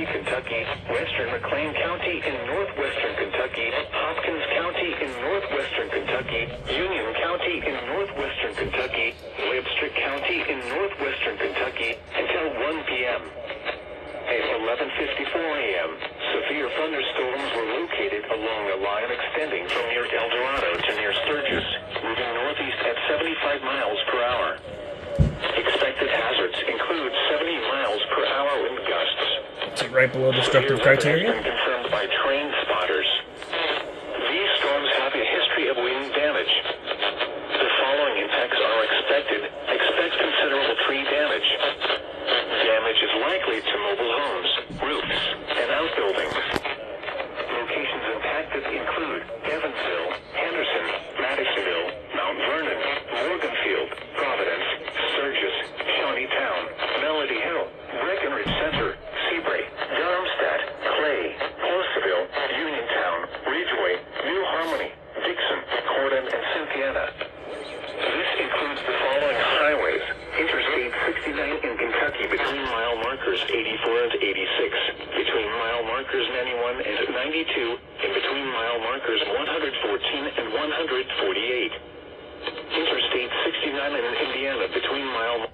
County, Kentucky, Western McLean County in northwestern Kentucky, Hopkins County in northwestern Kentucky, Union County in northwestern Kentucky, Webster County in northwestern Kentucky until 1 p.m. At 11:54 a.m., severe thunderstorms were located along a line extending from near El Dorado to near Sturgis, moving northeast at 75 miles per hour. Expected hazards include 70 miles per hour wind gusts. So right below destructive criteria? Has been confirmed by train spotters. These storms have a history of wind damage. The following impacts are expected. Expect considerable tree damage. Damage is likely to mobile homes, roofs, and outbuildings. Locations impacted include Evansville, Henderson, Madisonville, Mount Vernon, Morganfield, Providence, Sturgis, Shawneetown, Melody Hill, Breckenridge Center, Seabury, Darmstadt, Clay, Porceville, Uniontown, Ridgeway, New Harmony, Dixon, Corden, and Cynthiana. This includes the following highways: Interstate 69 in Kentucky between mile markers 84 and 86, between mile markers 91 and 92, and between mile markers 114 and 148. Interstate 69 in Indiana between mile